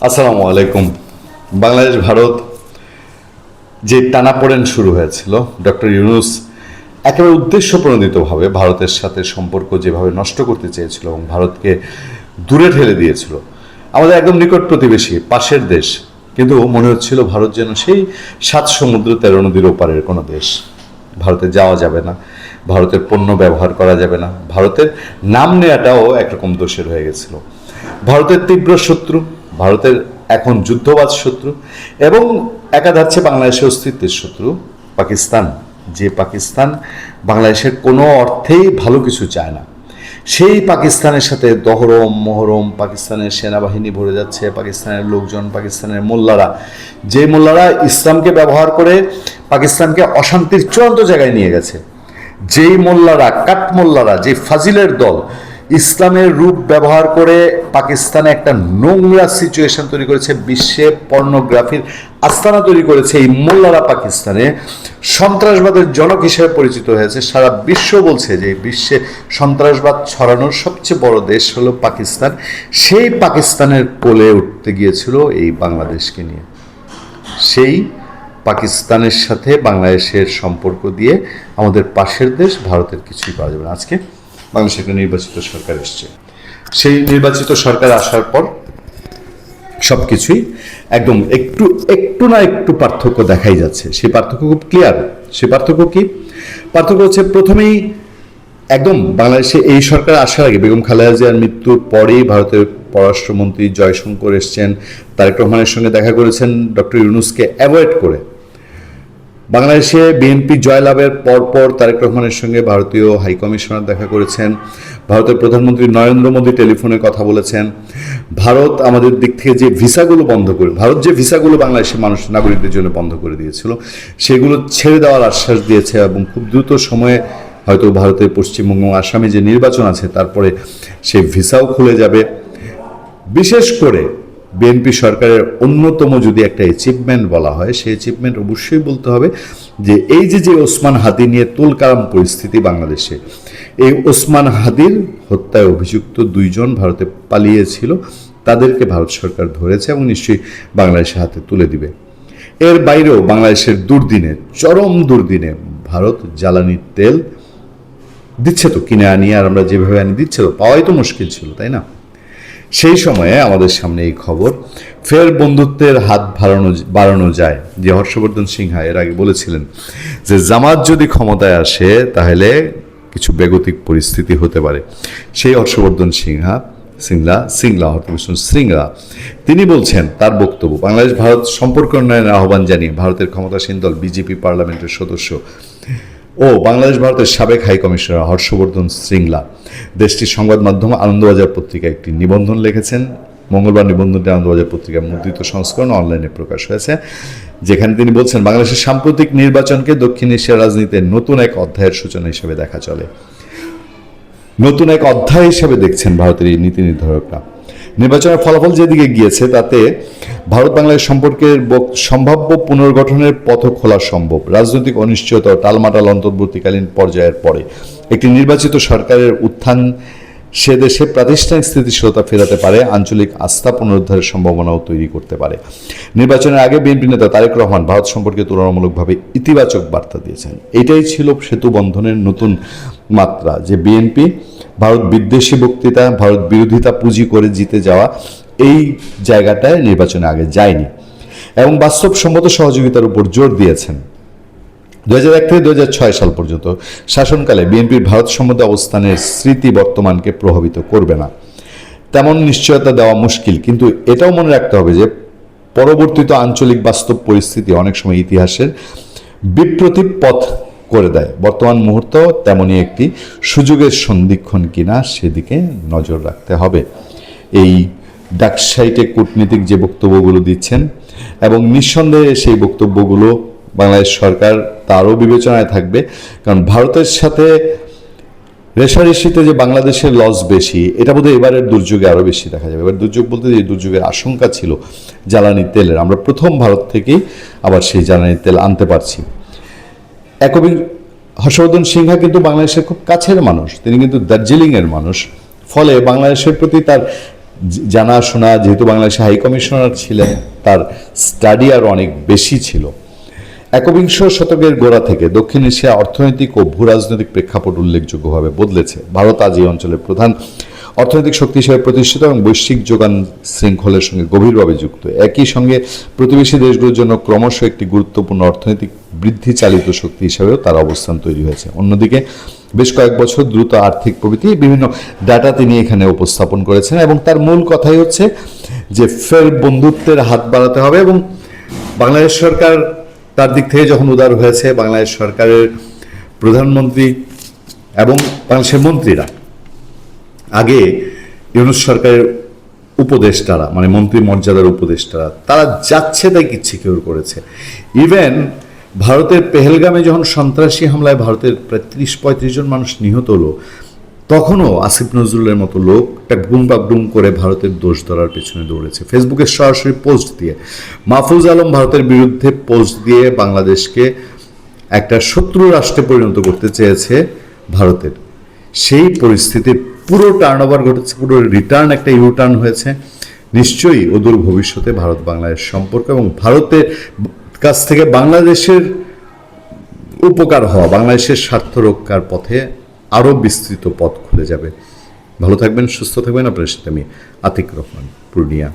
আসসালামু আলাইকুম। বাংলাদেশ ভারত যে টানাপোড়েন শুরু হয়েছিল, ডক্টর ইউনূস একেবারে উদ্দেশ্যপ্রণোদিতভাবে ভারতের সাথে সম্পর্ক যেভাবে নষ্ট করতে চেয়েছিল এবং ভারতকে দূরে ঠেলে দিয়েছিল, আমাদের একদম নিকট প্রতিবেশী, পাশের দেশ, কিন্তু মনে হচ্ছিল ভারত যেন সেই 7 সমুদ্র 13 নদীর ওপারের কোনো দেশ। ভারতে যাওয়া যাবে না, ভারতের পণ্য ব্যবহার করা যাবে না, ভারতের নাম নেওয়াটাও একরকম দোষের হয়ে গেছিল। ভারতের তীব্র শত্রু, ভারতের এখন যুদ্ধবাজ শত্রু, এবং একাধারে বাংলাদেশের অস্তিত্বের শত্রু পাকিস্তান। যে পাকিস্তান বাংলাদেশের কোনো অর্থেই ভালো কিছু চায় না, সেই পাকিস্তানের সাথে দহরম মহরম, পাকিস্তানের সেনাবাহিনী ভরে যাচ্ছে, পাকিস্তানের লোকজন, পাকিস্তানের মোল্লারা, যে মোল্লারা ইসলামকে ব্যবহার করে পাকিস্তানকে অশান্তির চূড়ান্ত জায়গায় নিয়ে গেছে, যেই মোল্লারা, কাঠমোল্লারা, যে ফাজিলের দল ইসলামের রূপ ব্যবহার করে পাকিস্তানে একটা নোংরা সিচুয়েশন তৈরি করেছে, বিশ্বে পর্নোগ্রাফির আস্তানা তৈরি করেছে, এই মোল্লারা পাকিস্তানে সন্ত্রাসবাদের জনক হিসেবে পরিচিত হয়েছে। সারা বিশ্ব বলছে যে বিশ্বে সন্ত্রাসবাদ ছড়ানোর সবচেয়ে বড় দেশ হলো পাকিস্তান। সেই পাকিস্তানের কোলে উঠতে গিয়েছিল এই বাংলাদেশকে নিয়ে। সেই পাকিস্তানের সাথে বাংলাদেশের সম্পর্ক দিয়ে আমাদের পাশের দেশ ভারতের কিছুই করা যাবে না। আজকে বাংলাদেশে একটা নির্বাচিত সরকার এসছে, সেই নির্বাচিত সরকার আসার পর সব কিছুই একদম একটু একটু না একটু পার্থক্য দেখাই যাচ্ছে। সেই পার্থক্য খুব ক্লিয়ার। সে পার্থক্য কি? পার্থক্য হচ্ছে, প্রথমেই একদম বাংলাদেশে এই সরকার আসার আগে বেগম খালেদা জিয়ার মৃত্যুর পরেই ভারতের পররাষ্ট্রমন্ত্রী জয়শঙ্কর এসছেন, তারেক রহমানের সঙ্গে দেখা করেছেন ডক্টর ইউনূসকে অ্যাভয়েড করে। বাংলাদেশে বিএনপি জয়লাভের পরপর তারেক রহমানের সঙ্গে ভারতীয় হাইকমিশনার দেখা করেছেন, ভারতের প্রধানমন্ত্রী নরেন্দ্র মোদী টেলিফোনে কথা বলেছেন। ভারত আমাদের দিক থেকে যে ভিসাগুলো বন্ধ করে, ভারত যে ভিসাগুলো বাংলাদেশের মানুষ নাগরিকদের জন্য বন্ধ করে দিয়েছিল, সেগুলো ছেড়ে দেওয়ার আশ্বাস দিয়েছে এবং খুব দ্রুত সময়ে হয়তো ভারতের পশ্চিমবঙ্গ, আসামে যে নির্বাচন আছে তারপরে সেই ভিসাও খুলে যাবে। বিশেষ করে বিএনপি সরকারের অন্যতম যদি একটা অ্যাচিভমেন্ট বলা হয়, সেই অ্যাচিভমেন্ট অবশ্যই বলতে হবে যে এই যে ওসমান হাদি নিয়ে তুলকালাম পরিস্থিতি বাংলাদেশে, এই ওসমান হাদির হত্যায় অভিযুক্ত 2 জন ভারতে পালিয়েছিল, তাদেরকে ভারত সরকার ধরেছে এবং নিশ্চয়ই বাংলাদেশের হাতে তুলে দিবে। এর বাইরেও বাংলাদেশের দুর্দিনে, চরম দুর্দিনে ভারত জ্বালানির তেল দিচ্ছে তো, কিনে আনিয়ে, আর আমরা যেভাবে আনি দিচ্ছে তো, পাওয়াই তো মুশকিল ছিল, তাই না? সেই সময়ে আমাদের সামনে এই খবর, ফের বন্ধুত্বের হাত বাড়ানো যায়। যে হর্ষবর্ধন সিংহা এর আগে বলেছিলেন যে জামাত যদি ক্ষমতায় আসে তাহলে কিছু বেগতিক পরিস্থিতি হতে পারে, সেই হর্ষবর্ধন সিংলা তিনি বলছেন, তার বক্তব্য, বাংলাদেশ ভারত সম্পর্ক উন্নয়নের আহ্বান জানিয়ে ভারতের ক্ষমতাসীন দল বিজেপি পার্লামেন্টের সদস্য ও বাংলাদেশ ভারতের সাবেক হাই কমিশনার হর্ষবর্ধন শ্রিংলা দেশটির সংবাদ মাধ্যম আনন্দবাজার পত্রিকায় একটি নিবন্ধন লিখেছেন। মঙ্গলবার নিবন্ধনটি আনন্দবাজার পত্রিকার মুদ্রিত সংস্করণ অনলাইনে প্রকাশ হয়েছে, যেখানে তিনি বলছেন, বাংলাদেশের সাম্প্রতিক নির্বাচনকে দক্ষিণ এশিয়ার রাজনীতির নতুন এক অধ্যায়ের সূচনা হিসেবে দেখা চলে। নতুন এক অধ্যায় হিসেবে দেখছেন ভারতের এই নীতি নির্ধারকরা। নির্বাচনের ফলাফল যেদিকে গিয়েছে তাতে ভারত বাংলাদেশ সম্পর্কের সম্ভাব্য পুনর্গঠনের পথ খোলা সম্ভব। রাজনৈতিক অনিশ্চয়তা, টালমাটাল অন্তর্বর্তীকালীন পর্যায়ের পরে একটি নির্বাচিত সরকারের উত্থান সে দেশে প্রাতিষ্ঠানিক স্থিতিশীলতা ফেরাতে পারে, আঞ্চলিক আস্থা পুনরুদ্ধারের সম্ভাবনাও তৈরি করতে পারে। নির্বাচনের আগে বিএনপি নেতা তারেক রহমান ভারত সম্পর্কে তুলনামূলকভাবে ইতিবাচক বার্তা দিয়েছেন। এটাই ছিল সেতু বন্ধনের নতুন মাত্রা, যে বিএনপি ভারত বিদ্বেষী বক্তৃতা, ভারত বিরোধিতা পুঁজি করে জিতে যাওয়া, এই জায়গাটায় নির্বাচনে আগে যায়নি এবং বাস্তবসম্মত সহযোগিতার উপর জোর দিয়েছেন। 2001 থেকে 2006 সাল পর্যন্ত শাসনকালে বিএনপির ভারত সম্বন্ধে অবস্থানের স্মৃতি বর্তমানকে প্রভাবিত করবে না, তেমন নিশ্চয়তা দেওয়া মুশকিল। কিন্তু এটাও মনে রাখতে হবে যে পরবর্তীত আঞ্চলিক বাস্তব পরিস্থিতি অনেক সময় ইতিহাসের বিপ্রতীপ পথ করে দেয়। বর্তমান মুহূর্ত তেমনই একটি সুযোগের সন্ধিক্ষণ কিনা সেদিকে নজর রাখতে হবে। এই ডাকসাইটে কূটনীতিক যে বক্তব্যগুলো দিচ্ছেন, এবং নিঃসন্দেহে সেই বক্তব্যগুলো বাংলাদেশ সরকার তারও বিবেচনায় থাকবে, কারণ ভারতের সাথে রেশারেশিতে যে বাংলাদেশের লস বেশি, এটা বোধহয় এবারের দুর্যোগে আরও বেশি দেখা যাবে। এবার দুর্যোগ বলতে যে দুর্যোগের আশঙ্কা ছিল জ্বালানি তেলের, আমরা প্রথম ভারত থেকেই আবার সেই জ্বালানি তেল আনতে পারছি। একবি হর্ষবর্ধন সিংহা কিন্তু বাংলাদেশের খুব কাছের মানুষ, তিনি কিন্তু দার্জিলিংয়ের মানুষ, ফলে বাংলাদেশের প্রতি তার জানাশোনা, যেহেতু বাংলাদেশে হাই কমিশনার ছিলেন, তার স্টাডি আরও অনেক বেশি ছিল। একবিংশ শতকের গোড়া থেকে দক্ষিণ এশিয়া অর্থনৈতিক ও ভূরাজনৈতিক প্রেক্ষাপট উল্লেখযোগ্যভাবে বদলেছে। ভারত আজ এই অঞ্চলের প্রধান অর্থনৈতিক শক্তি হিসেবে প্রতিষ্ঠিত এবং বৈশ্বিক যোগান শৃঙ্খলের সঙ্গে গভীরভাবে যুক্ত। একই সঙ্গে প্রতিবেশী দেশগুলোর জন্য ক্রমশ একটি গুরুত্বপূর্ণ অর্থনৈতিক বৃদ্ধি চালিত শক্তি হিসাবেও তার অবস্থান তৈরি হয়েছে। অন্যদিকে বেশ কয়েক বছর দ্রুত আর্থিক প্রবৃদ্ধি বিভিন্ন ডাটা তিনি এখানে উপস্থাপন করেছেন, এবং তার মূল কথাই হচ্ছে যে ফের বন্ধুত্বের হাত বাড়াতে হবে। এবং বাংলাদেশ সরকার তার দিক থেকে যখন উদার হয়েছে, বাংলাদেশ সরকারের প্রধানমন্ত্রী এবং বাংলাদেশের মন্ত্রীরা, আগে ইউনূস সরকারের উপদেষ্টারা, মানে মন্ত্রী মর্যাদার উপদেষ্টারা, তারা যাচ্ছে তাই কিচ্ছিকেউর করেছে। ইভেন ভারতের পেহেলগামে যখন সন্ত্রাসী হামলায় ভারতের প্রায় 30-35 জন মানুষ নিহত হলো, তখনও আসিফ নজরুলের মতো লোক টাকডুম বাগডুম করে ভারতের দোষ ধরার পেছনে দৌড়েছে। ফেসবুকে সরাসরি পোস্ট দিয়ে, মাহফুজ আলম ভারতের বিরুদ্ধে পোস্ট দিয়ে বাংলাদেশকে একটা শত্রু রাষ্ট্রে পরিণত করতে চেয়েছে ভারতের। সেই পরিস্থিতির পুরো টার্ন ওভার ঘটেছে, পুরো রিটার্ন একটা ইউটার্ন হয়েছে। নিশ্চয়ই অদূর ভবিষ্যতে ভারত বাংলাদেশ সম্পর্ক এবং ভারতের কাছ থেকে বাংলাদেশের উপকার হওয়া, বাংলাদেশের স্বার্থ রক্ষার পথে আরও বিস্তৃত পথ খুলে যাবে। ভালো থাকবেন, সুস্থ থাকবেন। আপনার সাথে আমি আতিক রহমান, পূর্ণিয়া।